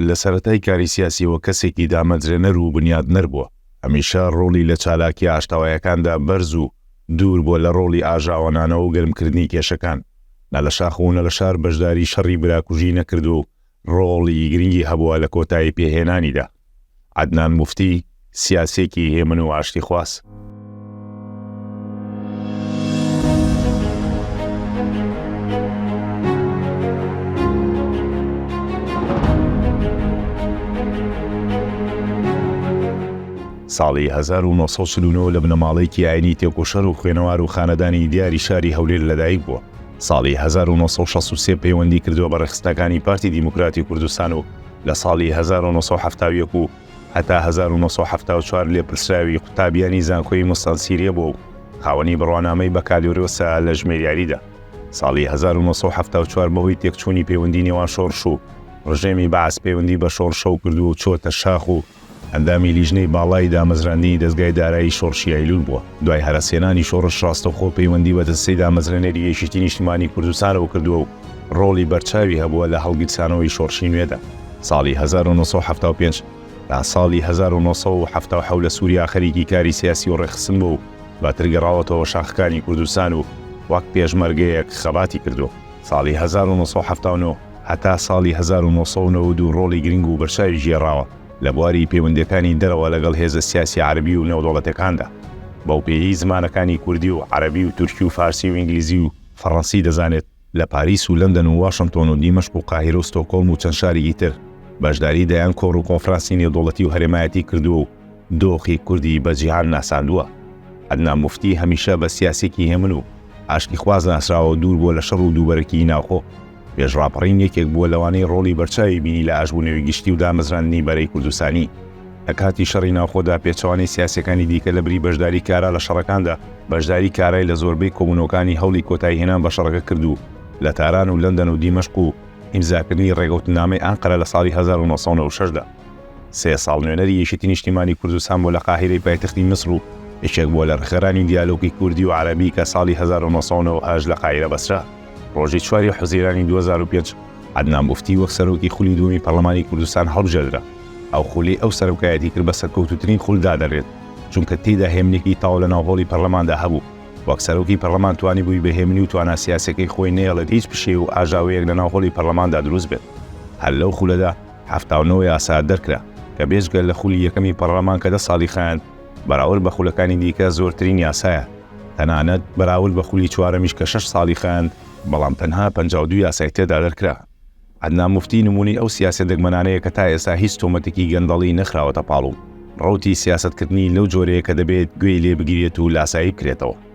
لە سەرەتای کاری سیاسیەوە کەسێکی دامەزرێنەر و بنیادنەر بووە. هەمیشە ڕۆڵی لە چالاکی ئاشتەوایەکاندا بەرز و دوور بۆ لە ڕۆڵی ئاژاوەنانەوە و گەرمکردنی کێشەکان. نە لە شاخۆنە لە شار بەشداری شەڕی براکوژی نەکرد و ڕۆڵی گرنگی هەبووە لە کۆتایی پێهێنانیدا. عەدنان موفتی سیاسێکی هێمن و ئاشتی خواست. ساڵی 1949 لە بنەماڵەیەکی ئاینی تێکۆشەر و خوێنەوار و خانەدانی دیاری شاری هەولێر لەدایک بووە. ساڵی 1963 پەیوەندی کردووە بە ڕێخستەکانی پارتی دیموکراتی کوردستان و لە ساڵی 1971 و هەتا 1974 لێپرسراوی قوتابیانی زانکۆی مستەنسیریە بوو و خاوەنی بڕوانامەی بە کالیۆرۆسا لە ژمێریاریدا. ساڵی 1974 بەهۆی تێکچوونی پەیوەندی نێوان شۆڕش و ڕژێمی بەعەس پەیوەندی بە شۆڕشەو کردو و چۆتە شاخ و ئەندامی لیژنەی باڵای دامەزراندنی دەستگای دارایی شۆڕشی ئایلول بووە. دوای هەراسێنانی شۆڕش ڕاستەوخۆ پەیوەندی بە دەستەی دامەزرێنەری یەکێتی نیشتیمانی کوردستانەوە کردووە و ڕۆڵی بەرچاوی هەبووە لە هەڵگیرسانەوەی شۆڕشی نوێدا. ساڵی 1975 تا ساڵی 1970 لە سووریا خەریکی کاری سیاسی و ڕێخستن بوو و باترگەڕاوەتەوە شاخەکانی کوردستان و وەک پێشمەرگەیەک خەباتی کردو. ساڵی 1970 هەتا ساڵی 1992 ڕۆڵی گرنگ و بەرچاوی ژێڕاوە لە بواری پەیوەندیەکانی دەرەوە لەگەڵ هێزە سیاسی عەربی و نێودەوڵەتەکاندا. بەو پێی زمانەکانی کوردی و عەربی و تورکی و فارسی و ئینگلیزی و فەڕەنسی دەزانێت. لە پاریس و لەندەن و واشنگتۆن و دیمەشق و قاهیرە و ستۆکۆڵم و چەند شارێکی تر بەشداری دەیان کۆڕ و کۆنفرانسی نێودەوڵەتی و هەرێمایەتی کردووە و دۆخی کوردی بە جیهان ناساندووە. عەدنان موفتی هەمیشە بە سیاسێکی هێمن و ئاشتی خواز ناسراوە دوور بووە لە شەڕ و دووبەرەکی ناوخۆ. پێشڕاپەڕین یەکێک بووە لەوانەی ڕۆڵی بەرچاوی بینی لە ئاشبوونەوەی گشتی و دامەزراندنی بەرەی کوردستانی. لە کاتی شەڕی ناوخۆدا پێچەوانەی سیاسەکانی دیکە لە بری بەشداری کارا لە شەڕەکاندا بەشداری کارای لە زۆربەی کۆمونۆکانی هەوڵی کۆتایی هێنان بە شەڕەکە کردو لە تاران و لەندەن و دیمەشق و ئیمزاکردنی ڕێگەوتنامەی ئانقەرە لە ساڵی 1996دا. 3 ساڵ نوێنەری یەکێتی نیشتیمانی کوردستان بۆ لە قاهیرەی پایتەختی میسر و یەکێک بووە لە ڕێخەرانی دیالۆگی کوردی و عەرەبی کە ساڵی 1998 لە قاهیرە بەسرا. ڕۆژی 4 حوزەیرانی 2005 عەدنان موفتی وەک سەرۆکی خولی دووەمی پەرلەمانی کوردستان هەڵبژێردرا. ئەو خولی ئەو سەرۆکایەتی کرد بە سەرکەوتووترین خولدا دەڕێت چونکە تێیدا هێمنێکی تاو لە ناوهۆڵی پەرلەماندا هەبوو. وەک سەرۆکی پەرلەمان توانی بووی بە هێمنی و توانە سیاسەکەی خۆی نێڵێت هیچ پشێ و ئاژاوەیەک لە ناوهۆڵی پەرلەماندا دروست بێت. هەر لەو خولەدا 79 یاسا دەرکرا کە بێژگە لە خولی یەکەمی پەرلەمان کە 10 ساڵی خایاند بەراورد بە خولەکانی دیکە زۆرترین یاسایە. تەنانەت بەراورد بە خولی چوارەمیش کە 6 ساڵی خایاند بەڵام تەنها 52 یاسای تێدا دەرکرا. عەدنان موفتی نمونەی ئەو سیاسەت دەگمەنانەیە کە تا ئێستا هیچ تۆمەتێکی گەندەڵی نەخراوەتە پاڵوو. ڕەوتی سیاسەتکردنی لەو جۆرەیە کە دەبێت گوێی لێ بگیرێت و لاسایی بکرێتەوە.